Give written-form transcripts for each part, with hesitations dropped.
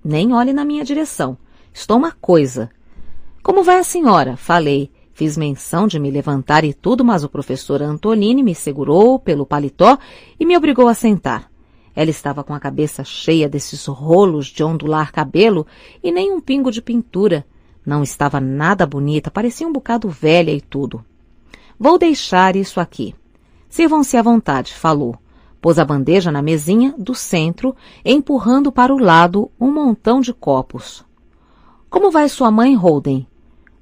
Nem olhe na minha direção. Estou uma coisa. Como vai a senhora? Falei. Fiz menção de me levantar e tudo, mas o professor Antolini me segurou pelo paletó e me obrigou a sentar. Ela estava com a cabeça cheia desses rolos de ondular cabelo e nem um pingo de pintura. Não estava nada bonita, parecia um bocado velha e tudo. Vou deixar isso aqui. Sirvam-se à vontade, falou. Pôs a bandeja na mesinha do centro, empurrando para o lado um montão de copos. Como vai sua mãe, Holden?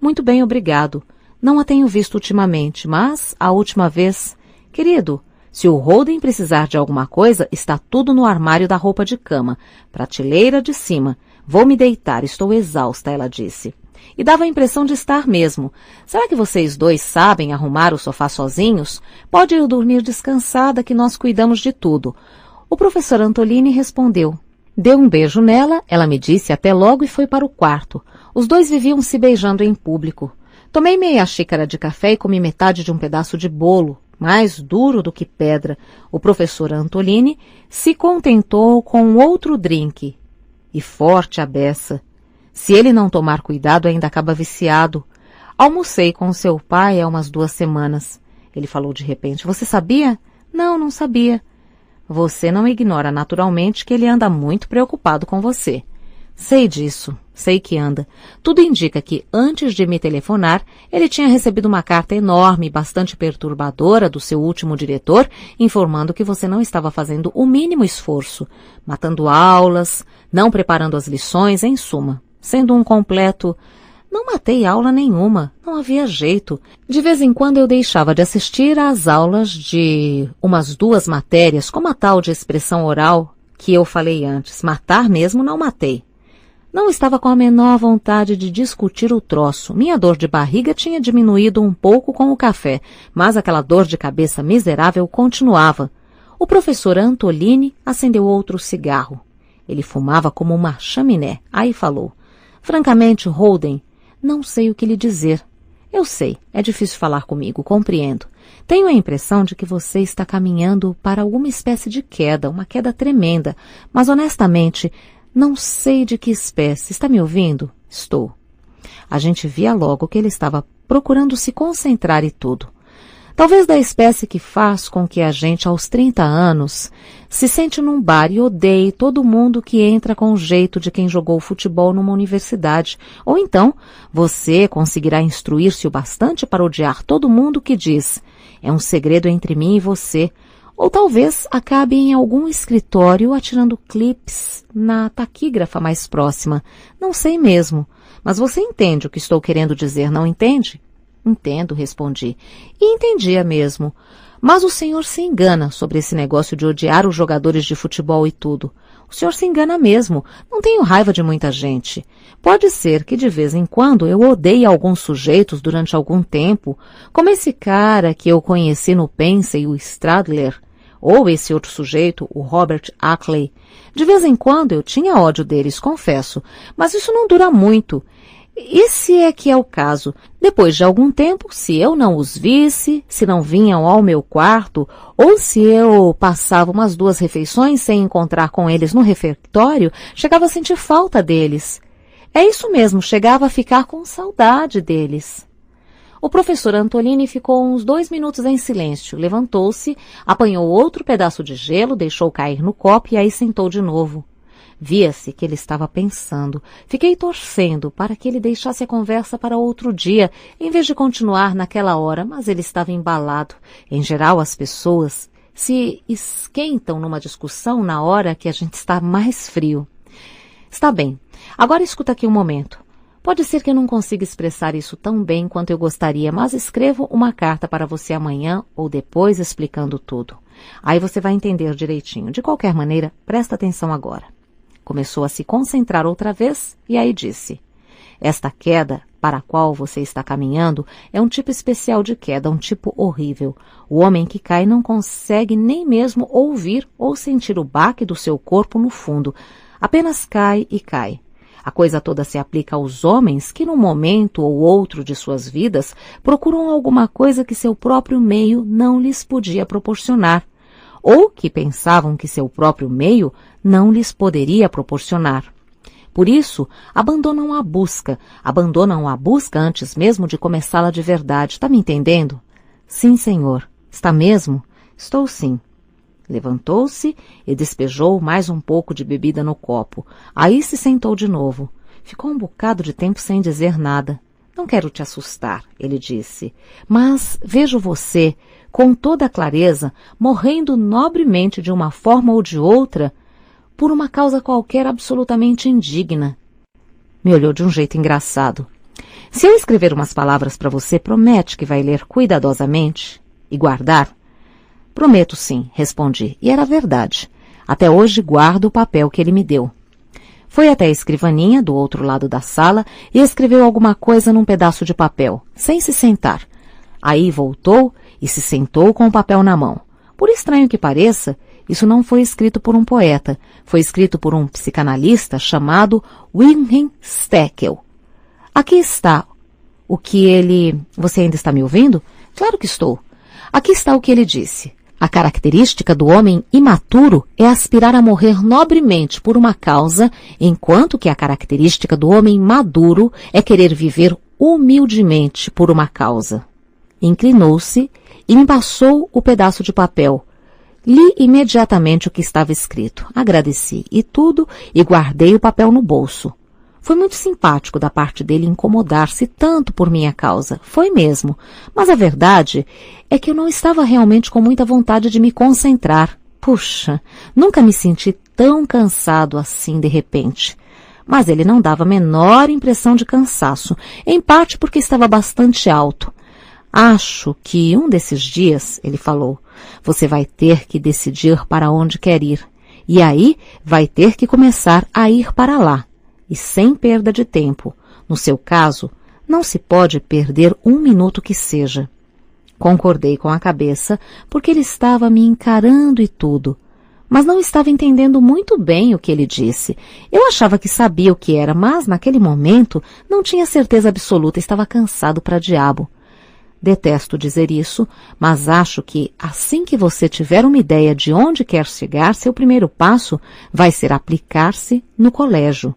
Muito bem, obrigado. Não a tenho visto ultimamente, mas a última vez... Querido, se o Holden precisar de alguma coisa, está tudo no armário da roupa de cama, prateleira de cima. Vou me deitar, estou exausta, ela disse. E dava a impressão de estar mesmo. Será que vocês dois sabem arrumar o sofá sozinhos? Pode ir dormir descansada que nós cuidamos de tudo. O professor Antolini respondeu. Deu um beijo nela, ela me disse até logo e foi para o quarto. Os dois viviam se beijando em público. Tomei meia xícara de café e comi metade de um pedaço de bolo, mais duro do que pedra. O professor Antolini se contentou com outro drink. E forte a beça. Se ele não tomar cuidado, ainda acaba viciado. Almocei com seu pai há umas 2 semanas. Ele falou de repente. Você sabia? Não, não sabia. Você não ignora naturalmente que ele anda muito preocupado com você. Sei disso. Sei que anda. Tudo indica que, antes de me telefonar, ele tinha recebido uma carta enorme e bastante perturbadora do seu último diretor, informando que você não estava fazendo o mínimo esforço, matando aulas, não preparando as lições, em suma, sendo um completo... Não matei aula nenhuma, não havia jeito. De vez em quando eu deixava de assistir às aulas de umas 2 matérias, como a tal de expressão oral que eu falei antes. Matar mesmo não matei. Não estava com a menor vontade de discutir o troço. Minha dor de barriga tinha diminuído um pouco com o café, mas aquela dor de cabeça miserável continuava. O professor Antolini acendeu outro cigarro. Ele fumava como uma chaminé. Aí falou. Francamente, Holden, não sei o que lhe dizer. Eu sei, é difícil falar comigo, compreendo. Tenho a impressão de que você está caminhando para alguma espécie de queda, uma queda tremenda, mas honestamente... Não sei de que espécie. Está me ouvindo? Estou. A gente via logo que ele estava procurando se concentrar e tudo. Talvez da espécie que faz com que a gente, aos 30 anos, se sente num bar e odeie todo mundo que entra com o jeito de quem jogou futebol numa universidade. Ou então, você conseguirá instruir-se o bastante para odiar todo mundo que diz é um segredo entre mim e você. Ou talvez acabe em algum escritório atirando clipes na taquígrafa mais próxima. Não sei mesmo. Mas você entende o que estou querendo dizer, não entende? Entendo, respondi. E entendia mesmo. Mas o senhor se engana sobre esse negócio de odiar os jogadores de futebol e tudo. O senhor se engana mesmo. Não tenho raiva de muita gente. Pode ser que de vez em quando eu odeie alguns sujeitos durante algum tempo, como esse cara que eu conheci no Pensey, o Stradler, ou esse outro sujeito, o Robert Ackley. De vez em quando eu tinha ódio deles, confesso, mas isso não dura muito. Esse é que é o caso. Depois de algum tempo, se eu não os visse, se não vinham ao meu quarto, ou se eu passava umas 2 refeições sem encontrar com eles no refeitório, chegava a sentir falta deles. É isso mesmo, chegava a ficar com saudade deles. O professor Antolini ficou uns 2 minutos em silêncio, levantou-se, apanhou outro pedaço de gelo, deixou cair no copo e aí sentou de novo. Via-se que ele estava pensando. Fiquei torcendo para que ele deixasse a conversa para outro dia, em vez de continuar naquela hora, mas ele estava embalado. Em geral, as pessoas se esquentam numa discussão na hora que a gente está mais frio. Está bem. Agora escuta aqui um momento. Pode ser que eu não consiga expressar isso tão bem quanto eu gostaria, mas escrevo uma carta para você amanhã ou depois explicando tudo. Aí você vai entender direitinho. De qualquer maneira, presta atenção agora. Começou a se concentrar outra vez e aí disse: esta queda para a qual você está caminhando é um tipo especial de queda, um tipo horrível. O homem que cai não consegue nem mesmo ouvir ou sentir o baque do seu corpo no fundo. Apenas cai e cai. A coisa toda se aplica aos homens que, num momento ou outro de suas vidas, procuram alguma coisa que seu próprio meio não lhes podia proporcionar, ou que pensavam que seu próprio meio não lhes poderia proporcionar. Por isso, abandonam a busca antes mesmo de começá-la de verdade. Está me entendendo? Sim, senhor. Está mesmo? Estou sim. Levantou-se e despejou mais um pouco de bebida no copo. Aí se sentou de novo. Ficou um bocado de tempo sem dizer nada. Não quero te assustar, ele disse, mas vejo você, com toda a clareza, morrendo nobremente de uma forma ou de outra, por uma causa qualquer absolutamente indigna. Me olhou de um jeito engraçado. Se eu escrever umas palavras para você, promete que vai ler cuidadosamente e guardar? Prometo sim, respondi, e era verdade. Até hoje guardo o papel que ele me deu. Foi até a escrivaninha do outro lado da sala e escreveu alguma coisa num pedaço de papel, sem se sentar. Aí voltou e se sentou com o papel na mão. Por estranho que pareça, isso não foi escrito por um poeta, foi escrito por um psicanalista chamado Wilhelm Steckel. Aqui está o que ele... Você ainda está me ouvindo? Claro que estou. Aqui está o que ele disse. A característica do homem imaturo é aspirar a morrer nobremente por uma causa, enquanto que a característica do homem maduro é querer viver humildemente por uma causa. Inclinou-se e me passou o pedaço de papel. Li imediatamente o que estava escrito. Agradeci e tudo e guardei o papel no bolso. Foi muito simpático da parte dele incomodar-se tanto por minha causa. Foi mesmo. Mas a verdade é que eu não estava realmente com muita vontade de me concentrar. Puxa, nunca me senti tão cansado assim de repente. Mas ele não dava a menor impressão de cansaço, em parte porque estava bastante alto. Acho que um desses dias, ele falou, você vai ter que decidir para onde quer ir. E aí vai ter que começar a ir para lá. E sem perda de tempo. No seu caso, não se pode perder um minuto que seja. Concordei com a cabeça, porque ele estava me encarando e tudo. Mas não estava entendendo muito bem o que ele disse. Eu achava que sabia o que era, mas naquele momento não tinha certeza absoluta, estava cansado para diabo. Detesto dizer isso, mas acho que assim que você tiver uma ideia de onde quer chegar, seu primeiro passo vai ser aplicar-se no colégio.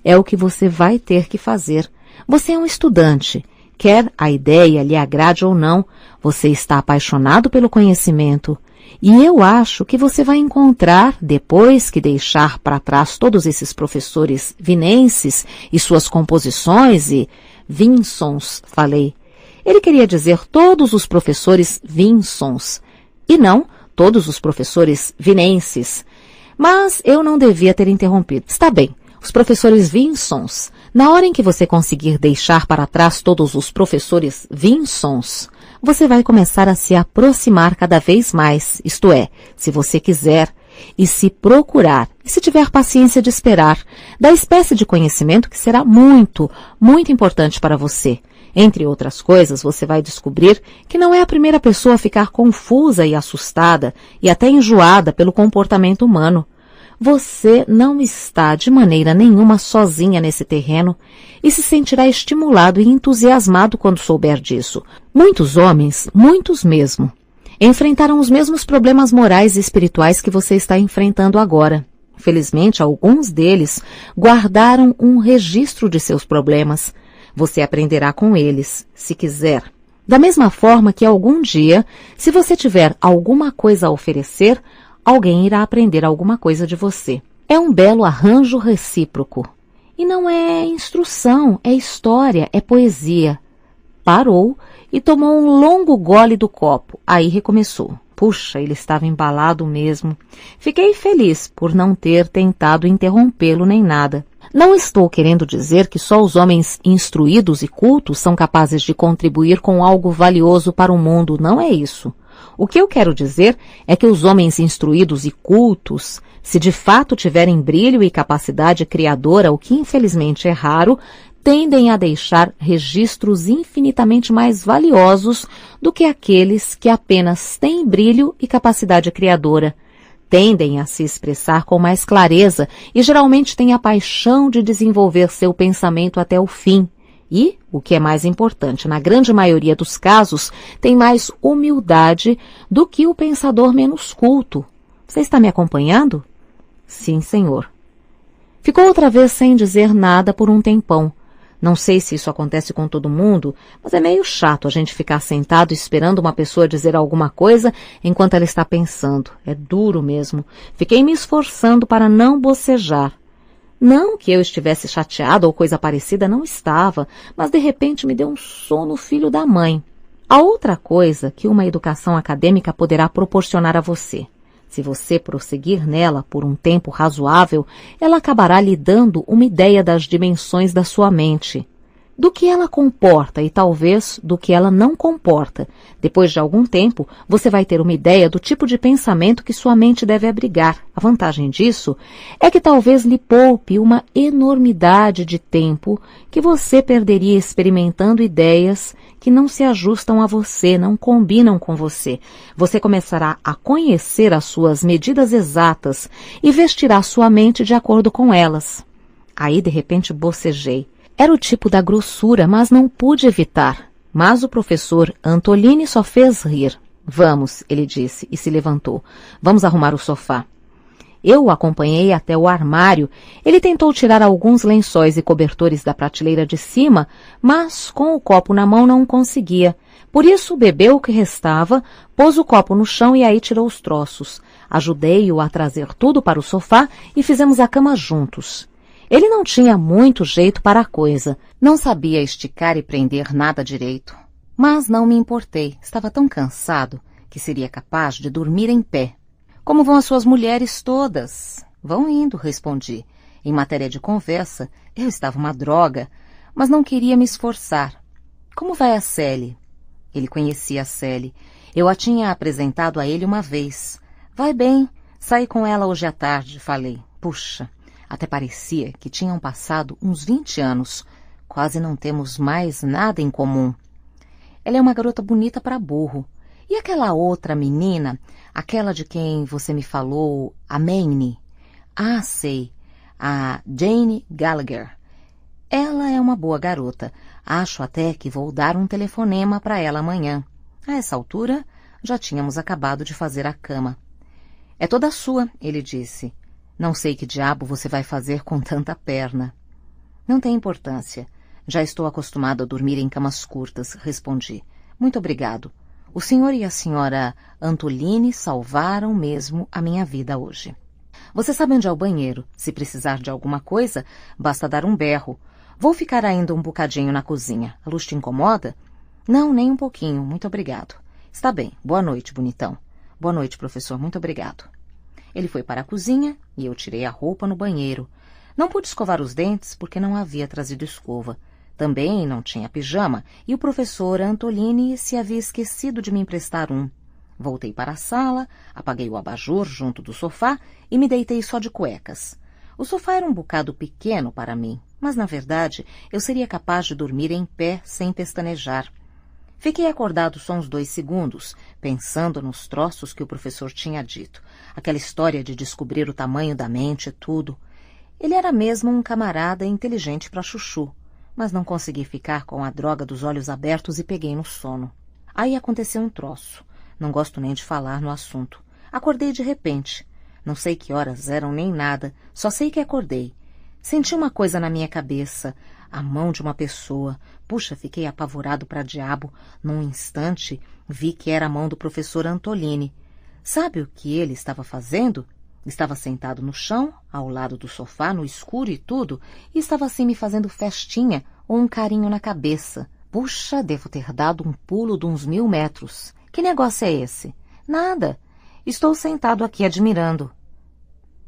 É o que você vai ter que fazer. Você é um estudante. Quer a ideia lhe agrade ou não, você está apaixonado pelo conhecimento. E eu acho que você vai encontrar, depois que deixar para trás todos esses professores vinenses e suas composições e... Vinsons, falei. Ele queria dizer todos os professores Vinsons. E não todos os professores vinenses. Mas eu não devia ter interrompido. Está bem. Os professores Vinsons, na hora em que você conseguir deixar para trás todos os professores Vinsons, você vai começar a se aproximar cada vez mais, isto é, se você quiser, e se procurar, e se tiver paciência de esperar, da espécie de conhecimento que será muito, muito importante para você. Entre outras coisas, você vai descobrir que não é a primeira pessoa a ficar confusa e assustada e até enjoada pelo comportamento humano. Você não está de maneira nenhuma sozinha nesse terreno e se sentirá estimulado e entusiasmado quando souber disso. Muitos homens, muitos mesmo, enfrentaram os mesmos problemas morais e espirituais que você está enfrentando agora. Felizmente, alguns deles guardaram um registro de seus problemas. Você aprenderá com eles, se quiser. Da mesma forma que algum dia, se você tiver alguma coisa a oferecer, alguém irá aprender alguma coisa de você. É um belo arranjo recíproco. E não é instrução, é história, é poesia. Parou e tomou um longo gole do copo. Aí recomeçou. Puxa, ele estava embalado mesmo. Fiquei feliz por não ter tentado interrompê-lo nem nada. Não estou querendo dizer que só os homens instruídos e cultos são capazes de contribuir com algo valioso para o mundo. Não é isso. O que eu quero dizer é que os homens instruídos e cultos, se de fato tiverem brilho e capacidade criadora, o que infelizmente é raro, tendem a deixar registros infinitamente mais valiosos do que aqueles que apenas têm brilho e capacidade criadora. Tendem a se expressar com mais clareza e geralmente têm a paixão de desenvolver seu pensamento até o fim. E, o que é mais importante, na grande maioria dos casos, tem mais humildade do que o pensador menos culto. Você está me acompanhando? Sim, senhor. Ficou outra vez sem dizer nada por um tempão. Não sei se isso acontece com todo mundo, mas é meio chato a gente ficar sentado esperando uma pessoa dizer alguma coisa enquanto ela está pensando. É duro mesmo. Fiquei me esforçando para não bocejar. Não que eu estivesse chateada ou coisa parecida, não estava, mas de repente me deu um sono filho da mãe. A outra coisa que uma educação acadêmica poderá proporcionar a você. Se você prosseguir nela por um tempo razoável, ela acabará lhe dando uma ideia das dimensões da sua mente, do que ela comporta e talvez do que ela não comporta. Depois de algum tempo, você vai ter uma ideia do tipo de pensamento que sua mente deve abrigar. A vantagem disso é que talvez lhe poupe uma enormidade de tempo que você perderia experimentando ideias que não se ajustam a você, não combinam com você. Você começará a conhecer as suas medidas exatas e vestirá sua mente de acordo com elas. Aí, de repente, bocejei. Era o tipo da grossura, mas não pude evitar. Mas o professor Antolini só fez rir. Vamos, ele disse e se levantou. Vamos arrumar o sofá. Eu o acompanhei até o armário. Ele tentou tirar alguns lençóis e cobertores da prateleira de cima, mas com o copo na mão não conseguia. Por isso bebeu o que restava, pôs o copo no chão e aí tirou os troços. Ajudei-o a trazer tudo para o sofá e fizemos a cama juntos. Ele não tinha muito jeito para a coisa. Não sabia esticar e prender nada direito. Mas não me importei. Estava tão cansado que seria capaz de dormir em pé. Como vão as suas mulheres todas? Vão indo, respondi. Em matéria de conversa, eu estava uma droga, mas não queria me esforçar. Como vai a Sally? Ele conhecia a Sally. Eu a tinha apresentado a ele uma vez. Vai bem. Saí com ela hoje à tarde, falei. Puxa, até parecia que tinham passado uns 20 anos. Quase não temos mais nada em comum. Ela é uma garota bonita para burro. E aquela outra menina, aquela de quem você me falou, a Manny? Ah, sei, a Jane Gallagher. Ela é uma boa garota. Acho até que vou dar um telefonema para ela amanhã. A essa altura, já tínhamos acabado de fazer a cama. É toda sua, ele disse. Não sei que diabo você vai fazer com tanta perna. Não tem importância. Já estou acostumado a dormir em camas curtas, respondi. Muito obrigado. O senhor e a senhora Antolini salvaram mesmo a minha vida hoje. Você sabe onde é o banheiro. Se precisar de alguma coisa, basta dar um berro. Vou ficar ainda um bocadinho na cozinha. A luz te incomoda? Não, nem um pouquinho. Muito obrigado. Está bem. Boa noite, bonitão. Boa noite, professor. Muito obrigado. Ele foi para a cozinha e eu tirei a roupa no banheiro. Não pude escovar os dentes porque não havia trazido escova. Também não tinha pijama e o professor Antolini se havia esquecido de me emprestar um. Voltei para a sala, apaguei o abajur junto do sofá e me deitei só de cuecas. O sofá era um bocado pequeno para mim, mas na verdade eu seria capaz de dormir em pé sem pestanejar. Fiquei acordado só uns 2 segundos, pensando nos troços que o professor tinha dito. Aquela história de descobrir o tamanho da mente e tudo. Ele era mesmo um camarada inteligente para chuchu. Mas não consegui ficar com a droga dos olhos abertos e peguei no sono. Aí aconteceu um troço. Não gosto nem de falar no assunto. Acordei de repente. Não sei que horas eram nem nada, só sei que acordei. Senti uma coisa na minha cabeça, a mão de uma pessoa. Puxa, fiquei apavorado para diabo. Num instante, vi que era a mão do professor Antolini. Sabe o que ele estava fazendo? Estava sentado no chão, ao lado do sofá, no escuro e tudo, e estava assim me fazendo festinha ou um carinho na cabeça. Puxa, devo ter dado um pulo de uns 1000 metros. Que negócio é esse? Nada. Estou sentado aqui admirando.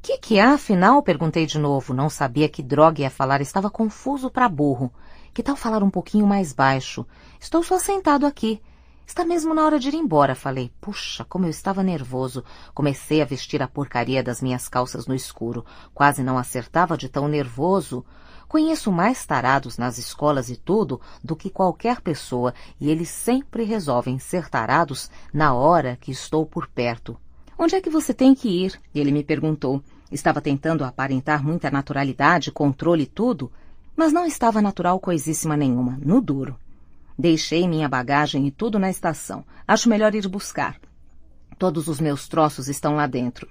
Que há, afinal? Perguntei de novo. Não sabia que droga ia falar, estava confuso para burro. Que tal falar um pouquinho mais baixo? Estou só sentado aqui. Está mesmo na hora de ir embora, falei. Puxa, como eu estava nervoso. Comecei a vestir a porcaria das minhas calças no escuro. Quase não acertava de tão nervoso. Conheço mais tarados nas escolas e tudo do que qualquer pessoa, e eles sempre resolvem ser tarados na hora que estou por perto. Onde é que você tem que ir? Ele me perguntou. Estava tentando aparentar muita naturalidade, controle e tudo, mas não estava natural coisíssima nenhuma, no duro. Deixei minha bagagem e tudo na estação. Acho melhor ir buscar. Todos os meus troços estão lá dentro.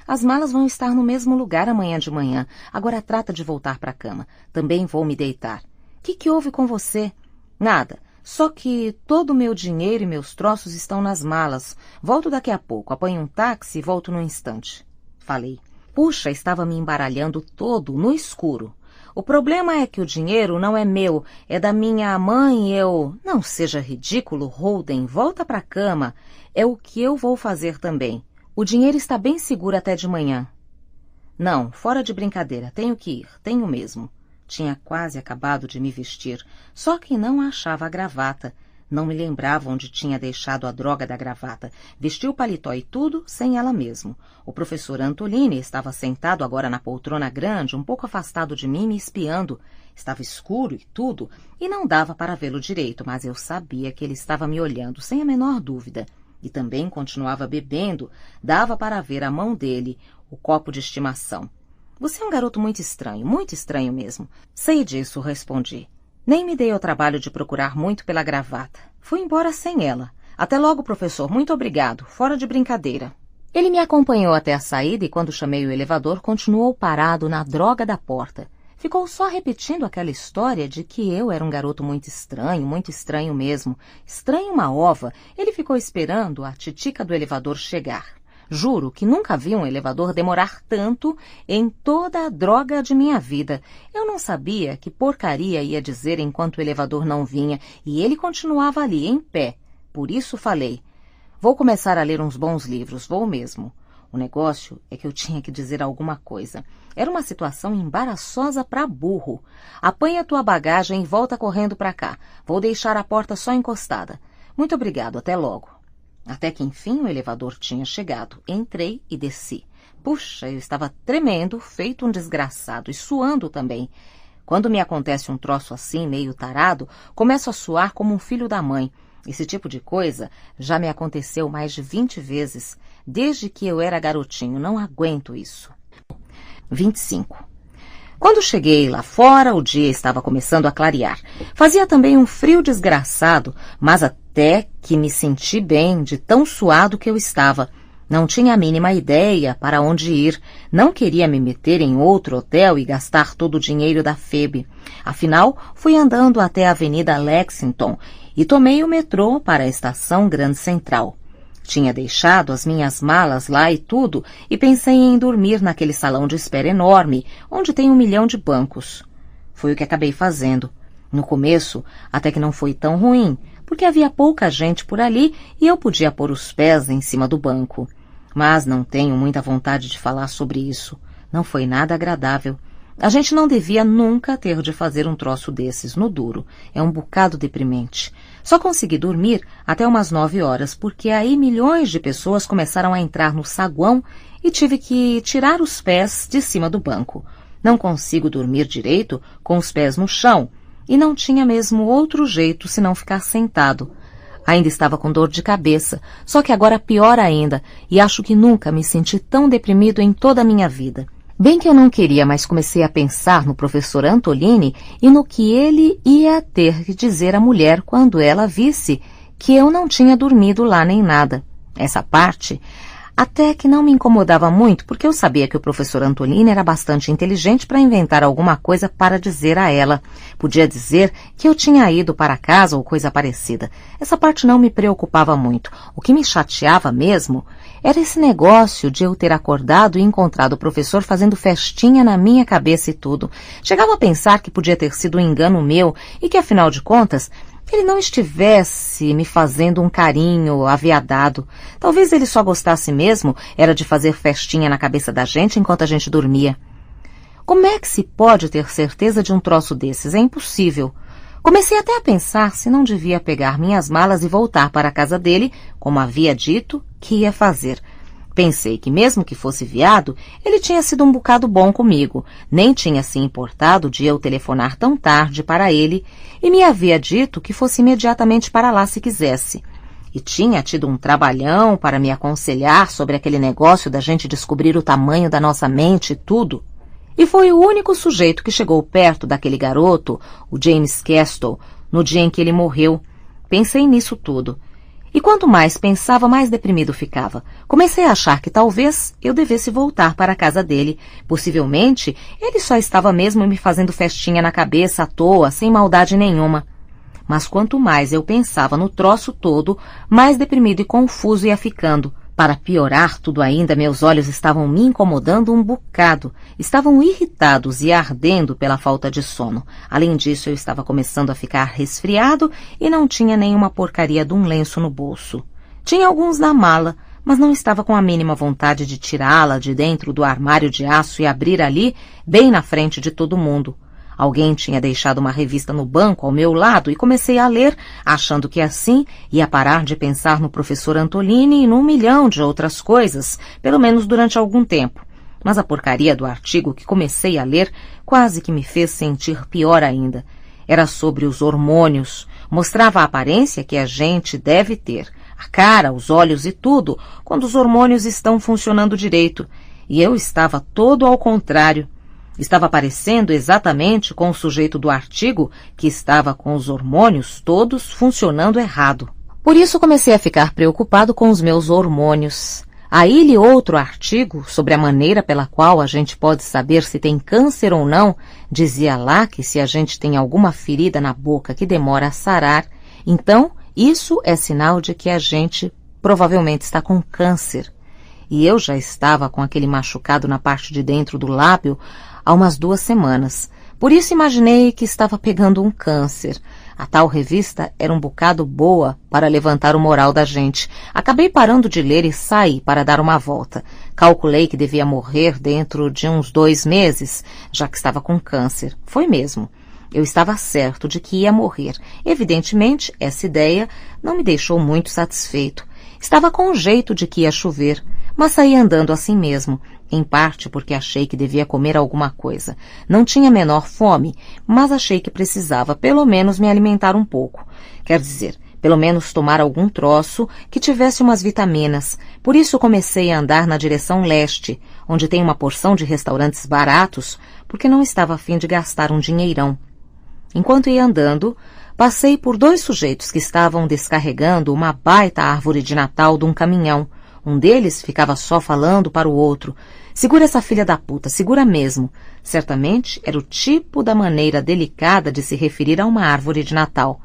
As malas vão estar no mesmo lugar amanhã de manhã. Agora trata de voltar para a cama. Também vou me deitar. Que houve com você? Nada. Só que todo o meu dinheiro e meus troços estão nas malas. Volto daqui a pouco. Apanho um táxi e volto num instante. Falei. Puxa, estava me embaralhando todo, no escuro. O problema é que o dinheiro não é meu, é da minha mãe e eu... Não seja ridículo, Holden, volta para a cama. É o que eu vou fazer também. O dinheiro está bem seguro até de manhã. Não, fora de brincadeira, tenho que ir, tenho mesmo. Tinha quase acabado de me vestir, só que não achava a gravata. Não me lembrava onde tinha deixado a droga da gravata. Vesti o paletó e tudo sem ela mesmo. O professor Antolini estava sentado agora na poltrona grande, um pouco afastado de mim, me espiando. Estava escuro e tudo, e não dava para vê-lo direito, mas eu sabia que ele estava me olhando, sem a menor dúvida. E também continuava bebendo. Dava para ver a mão dele, o copo de estimação. Você é um garoto muito estranho mesmo. Sei disso, respondi. Nem me dei ao trabalho de procurar muito pela gravata. Fui embora sem ela. Até logo, professor. Muito obrigado. Fora de brincadeira. Ele me acompanhou até a saída e, quando chamei o elevador, continuou parado na droga da porta. Ficou só repetindo aquela história de que eu era um garoto muito estranho mesmo. Estranho uma ova. Ele ficou esperando a titica do elevador chegar. Juro que nunca vi um elevador demorar tanto em toda a droga de minha vida. Eu não sabia que porcaria ia dizer enquanto o elevador não vinha, e ele continuava ali, em pé. Por isso falei, vou começar a ler uns bons livros, vou mesmo. O negócio é que eu tinha que dizer alguma coisa. Era uma situação embaraçosa para burro. Apanha tua bagagem e volta correndo para cá. Vou deixar a porta só encostada. Muito obrigado, até logo. Até que, enfim, o elevador tinha chegado. Entrei e desci. Puxa, eu estava tremendo, feito um desgraçado, e suando também. Quando me acontece um troço assim, meio tarado, começo a suar como um filho da mãe. Esse tipo de coisa já me aconteceu mais de 20 vezes. Desde que eu era garotinho, não aguento isso. 25. Quando cheguei lá fora, o dia estava começando a clarear. Fazia também um frio desgraçado, mas até que me senti bem de tão suado que eu estava. Não tinha a mínima ideia para onde ir. Não queria me meter em outro hotel e gastar todo o dinheiro da Phoebe. Afinal, fui andando até a Avenida Lexington e tomei o metrô para a estação Grand Central. Tinha deixado as minhas malas lá e tudo, e pensei em dormir naquele salão de espera enorme, onde tem 1 milhão de bancos. Foi o que acabei fazendo. No começo, até que não foi tão ruim, porque havia pouca gente por ali e eu podia pôr os pés em cima do banco. Mas não tenho muita vontade de falar sobre isso. Não foi nada agradável. A gente não devia nunca ter de fazer um troço desses no duro. É um bocado deprimente. Só consegui dormir até umas 9 horas, porque aí milhões de pessoas começaram a entrar no saguão e tive que tirar os pés de cima do banco. Não consigo dormir direito com os pés no chão e não tinha mesmo outro jeito senão ficar sentado. Ainda estava com dor de cabeça, só que agora pior ainda, e acho que nunca me senti tão deprimido em toda a minha vida. Bem que eu não queria, mas comecei a pensar no professor Antolini e no que ele ia ter que dizer à mulher quando ela visse que eu não tinha dormido lá nem nada. Essa parte até que não me incomodava muito, porque eu sabia que o professor Antolini era bastante inteligente para inventar alguma coisa para dizer a ela. Podia dizer que eu tinha ido para casa ou coisa parecida. Essa parte não me preocupava muito. O que me chateava mesmo era esse negócio de eu ter acordado e encontrado o professor fazendo festinha na minha cabeça e tudo. Chegava a pensar que podia ter sido um engano meu e que, afinal de contas, ele não estivesse me fazendo um carinho aviadado. Talvez ele só gostasse mesmo era de fazer festinha na cabeça da gente enquanto a gente dormia. Como é que se pode ter certeza de um troço desses? É impossível. Comecei até a pensar se não devia pegar minhas malas e voltar para a casa dele, como havia dito que ia fazer. Pensei que mesmo que fosse viado, ele tinha sido um bocado bom comigo, nem tinha se importado de eu telefonar tão tarde para ele e me havia dito que fosse imediatamente para lá se quisesse. E tinha tido um trabalhão para me aconselhar sobre aquele negócio da gente descobrir o tamanho da nossa mente e tudo. E foi o único sujeito que chegou perto daquele garoto, o James Castle, no dia em que ele morreu. Pensei nisso tudo. E quanto mais pensava, mais deprimido ficava. Comecei a achar que talvez eu devesse voltar para a casa dele. Possivelmente, ele só estava mesmo me fazendo festinha na cabeça à toa, sem maldade nenhuma. Mas quanto mais eu pensava no troço todo, mais deprimido e confuso ia ficando. Para piorar tudo ainda, meus olhos estavam me incomodando um bocado. Estavam irritados e ardendo pela falta de sono. Além disso, eu estava começando a ficar resfriado e não tinha nenhuma porcaria de um lenço no bolso. Tinha alguns na mala, mas não estava com a mínima vontade de tirá-la de dentro do armário de aço e abrir ali, bem na frente de todo mundo. Alguém tinha deixado uma revista no banco ao meu lado e comecei a ler, achando que assim ia parar de pensar no professor Antolini e num milhão de outras coisas, pelo menos durante algum tempo. Mas a porcaria do artigo que comecei a ler quase que me fez sentir pior ainda. Era sobre os hormônios. Mostrava a aparência que a gente deve ter, a cara, os olhos e tudo, quando os hormônios estão funcionando direito. E eu estava todo ao contrário. Estava parecendo exatamente com o sujeito do artigo que estava com os hormônios todos funcionando errado. Por isso comecei a ficar preocupado com os meus hormônios. Aí li outro artigo sobre a maneira pela qual a gente pode saber se tem câncer ou não. Dizia lá que se a gente tem alguma ferida na boca que demora a sarar, então isso é sinal de que a gente provavelmente está com câncer. E eu já estava com aquele machucado na parte de dentro do lábio há umas 2 semanas. Por isso imaginei que estava pegando um câncer. A tal revista era um bocado boa para levantar o moral da gente. Acabei parando de ler e saí para dar uma volta. Calculei que devia morrer dentro de uns 2 meses, já que estava com câncer. Foi mesmo. Eu estava certo de que ia morrer. Evidentemente, essa ideia não me deixou muito satisfeito. Estava com jeito de que ia chover, mas saí andando assim mesmo, em parte porque achei que devia comer alguma coisa. Não tinha a menor fome, mas achei que precisava pelo menos me alimentar um pouco. Quer dizer, pelo menos tomar algum troço que tivesse umas vitaminas. Por isso comecei a andar na direção leste, onde tem uma porção de restaurantes baratos, porque não estava a fim de gastar um dinheirão. Enquanto ia andando, passei por 2 sujeitos que estavam descarregando uma baita árvore de Natal de um caminhão. Um deles ficava só falando para o outro. Segura essa filha da puta, segura mesmo. Certamente era o tipo da maneira delicada de se referir a uma árvore de Natal.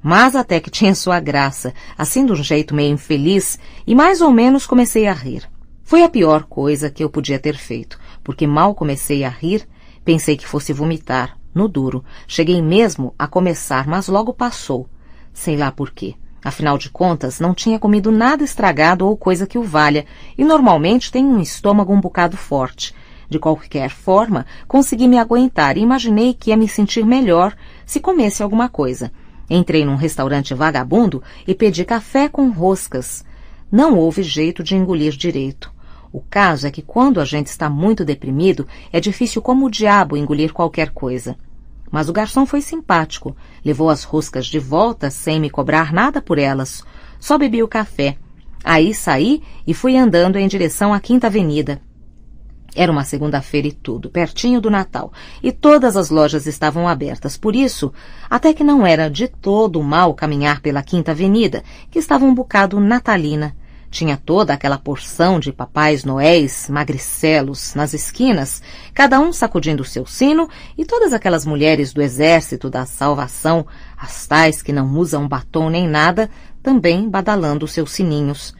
Mas até que tinha sua graça, assim de um jeito meio infeliz, e mais ou menos comecei a rir. Foi a pior coisa que eu podia ter feito, porque mal comecei a rir, pensei que fosse vomitar, no duro. Cheguei mesmo a começar, mas logo passou. Sei lá por quê. Afinal de contas, não tinha comido nada estragado ou coisa que o valha, e normalmente tenho um estômago um bocado forte. De qualquer forma, consegui me aguentar e imaginei que ia me sentir melhor se comesse alguma coisa. Entrei num restaurante vagabundo e pedi café com roscas. Não houve jeito de engolir direito. O caso é que quando a gente está muito deprimido, é difícil como o diabo engolir qualquer coisa. Mas o garçom foi simpático, levou as roscas de volta sem me cobrar nada por elas. Só bebi o café. Aí saí e fui andando em direção à Quinta Avenida. Era uma segunda-feira e tudo, pertinho do Natal, e todas as lojas estavam abertas. Por isso, até que não era de todo mal caminhar pela Quinta Avenida, que estava um bocado natalina. Tinha toda aquela porção de papais noéis magricelos nas esquinas, cada um sacudindo o seu sino, e todas aquelas mulheres do Exército da Salvação, as tais que não usam batom nem nada, também badalando os seus sininhos.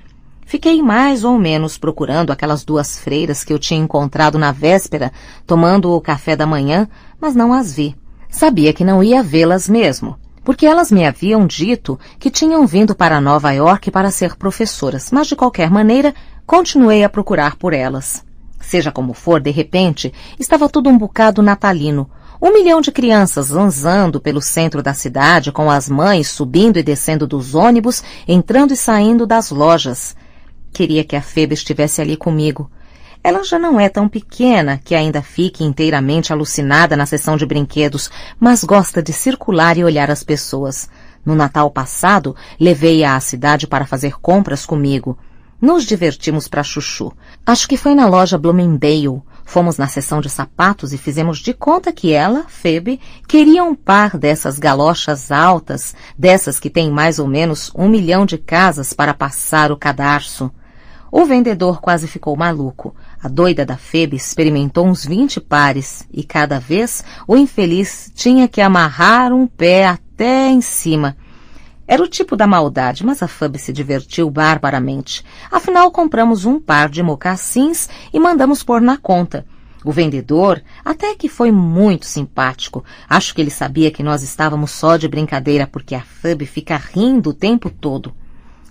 Fiquei mais ou menos procurando aquelas 2 freiras que eu tinha encontrado na véspera, tomando o café da manhã, mas não as vi. Sabia que não ia vê-las mesmo, porque elas me haviam dito que tinham vindo para Nova York para ser professoras, mas de qualquer maneira continuei a procurar por elas. Seja como for, de repente, estava tudo um bocado natalino. 1 milhão de crianças zanzando pelo centro da cidade, com as mães subindo e descendo dos ônibus, entrando e saindo das lojas. Queria que a Feba estivesse ali comigo. Ela já não é tão pequena que ainda fique inteiramente alucinada na seção de brinquedos, mas gosta de circular e olhar as pessoas. No Natal passado, levei-a à cidade para fazer compras comigo. Nos divertimos para chuchu. Acho que foi na loja Bloomingdale. Fomos na seção de sapatos e fizemos de conta que ela, Phoebe, queria um par dessas galochas altas, dessas que têm mais ou menos 1 milhão de casas para passar o cadarço. O vendedor quase ficou maluco. A doida da Phoebe experimentou uns 20 pares e cada vez o infeliz tinha que amarrar um pé até em cima. Era o tipo da maldade, mas a Phoebe se divertiu barbaramente. Afinal, compramos um par de mocassins e mandamos pôr na conta. O vendedor até que foi muito simpático. Acho que ele sabia que nós estávamos só de brincadeira, porque a Phoebe fica rindo o tempo todo.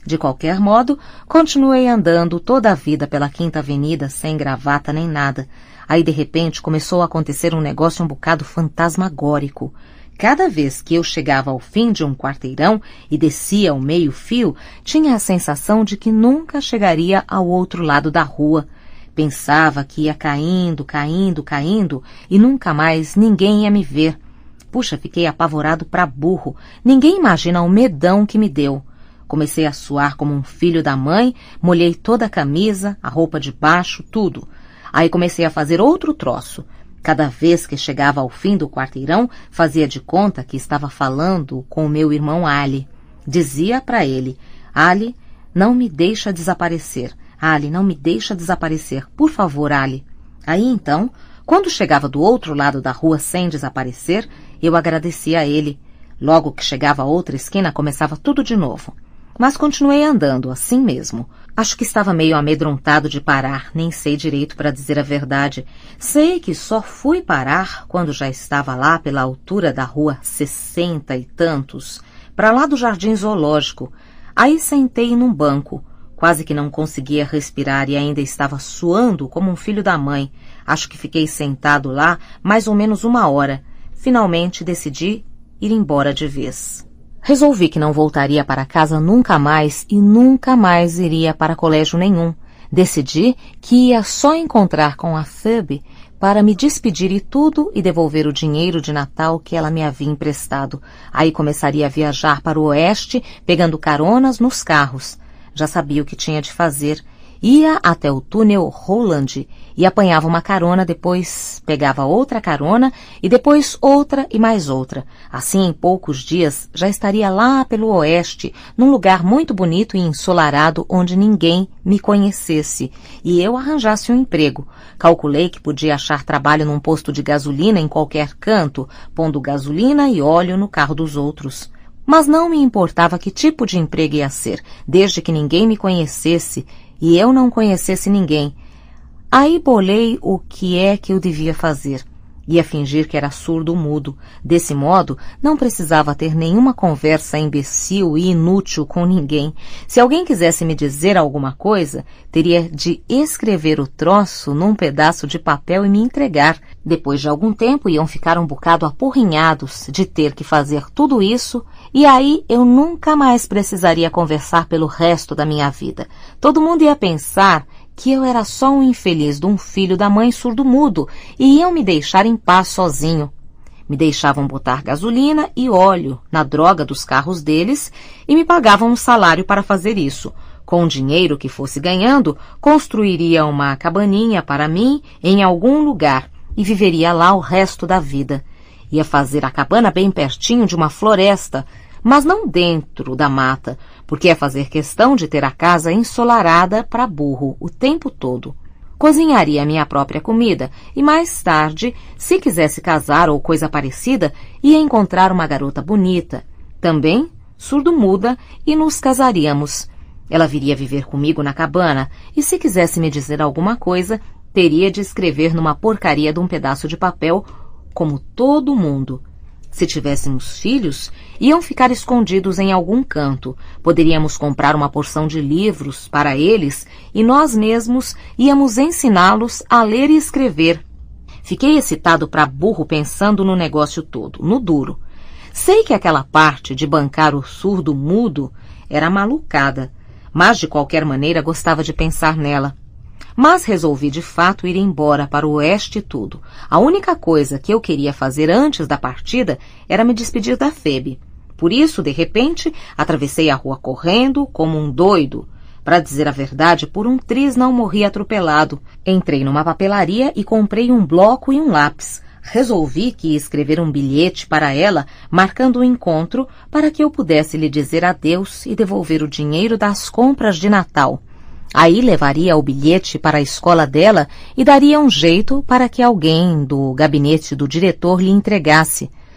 De qualquer modo, continuei andando toda a vida pela Quinta Avenida, sem gravata nem nada. Aí, de repente, começou a acontecer um negócio um bocado fantasmagórico. Cada vez que eu chegava ao fim de um quarteirão e descia ao meio-fio, tinha a sensação de que nunca chegaria ao outro lado da rua. Pensava que ia caindo, caindo, caindo e nunca mais ninguém ia me ver. Puxa, fiquei apavorado pra burro. Ninguém imagina o medão que me deu. Comecei a suar como um filho da mãe, molhei toda a camisa, a roupa de baixo, tudo. Aí comecei a fazer outro troço. Cada vez que chegava ao fim do quarteirão, fazia de conta que estava falando com o meu irmão Ali. Dizia para ele: Ali, não me deixa desaparecer. Ali, não me deixa desaparecer. Por favor, Ali. Aí então, quando chegava do outro lado da rua sem desaparecer, eu agradecia a ele. Logo que chegava a outra esquina, começava tudo de novo. Mas continuei andando, assim mesmo. Acho que estava meio amedrontado de parar, nem sei direito para dizer a verdade. Sei que só fui parar quando já estava lá pela altura da rua 60 e tantos, para lá do Jardim Zoológico. Aí sentei num banco. Quase que não conseguia respirar e ainda estava suando como um filho da mãe. Acho que fiquei sentado lá mais ou menos 1 hora. Finalmente decidi ir embora de vez. Resolvi que não voltaria para casa nunca mais e nunca mais iria para colégio nenhum. Decidi que ia só encontrar com a Phoebe para me despedir e tudo e devolver o dinheiro de Natal que ela me havia emprestado. Aí começaria a viajar para o oeste, pegando caronas nos carros. Já sabia o que tinha de fazer. Ia até o túnel Roland e apanhava uma carona, depois pegava outra carona e depois outra e mais outra. Assim, em poucos dias, já estaria lá pelo oeste, num lugar muito bonito e ensolarado onde ninguém me conhecesse e eu arranjasse um emprego. Calculei que podia achar trabalho num posto de gasolina em qualquer canto, pondo gasolina e óleo no carro dos outros. Mas não me importava que tipo de emprego ia ser, desde que ninguém me conhecesse e eu não conhecesse ninguém. Aí bolei o que é que eu devia fazer. Ia fingir que era surdo-mudo. Desse modo, não precisava ter nenhuma conversa imbecil e inútil com ninguém. Se alguém quisesse me dizer alguma coisa, teria de escrever o troço num pedaço de papel e me entregar. Depois de algum tempo, iam ficar um bocado apurrinhados de ter que fazer tudo isso, e aí eu nunca mais precisaria conversar pelo resto da minha vida. Todo mundo ia pensar que eu era só um infeliz de um filho da mãe surdo-mudo e iam me deixar em paz sozinho. Me deixavam botar gasolina e óleo na droga dos carros deles e me pagavam um salário para fazer isso. Com o dinheiro que fosse ganhando, construiria uma cabaninha para mim em algum lugar e viveria lá o resto da vida. Ia fazer a cabana bem pertinho de uma floresta, mas não dentro da mata, porque ia fazer questão de ter a casa ensolarada para burro o tempo todo. Cozinharia minha própria comida e mais tarde, se quisesse casar ou coisa parecida, ia encontrar uma garota bonita, também surdo-muda, e nos casaríamos. Ela viria viver comigo na cabana e se quisesse me dizer alguma coisa, teria de escrever numa porcaria de um pedaço de papel, como todo mundo. Se tivéssemos filhos, iam ficar escondidos em algum canto. Poderíamos comprar uma porção de livros para eles e nós mesmos íamos ensiná-los a ler e escrever. Fiquei excitado para burro pensando no negócio todo, no duro. Sei que aquela parte de bancar o surdo-mudo era malucada, mas de qualquer maneira gostava de pensar nela. Mas resolvi de fato ir embora para o oeste e tudo. A única coisa que eu queria fazer antes da partida era me despedir da Phoebe. Por isso, de repente, atravessei a rua correndo como um doido. Para dizer a verdade, por um triz não morri atropelado. Entrei numa papelaria e comprei um bloco e um lápis. Resolvi que ia escrever um bilhete para ela, marcando o encontro para que eu pudesse lhe dizer adeus e devolver o dinheiro das compras de Natal. Aí levaria o bilhete para a escola dela e daria um jeito para que alguém do gabinete do diretor lhe entregasse.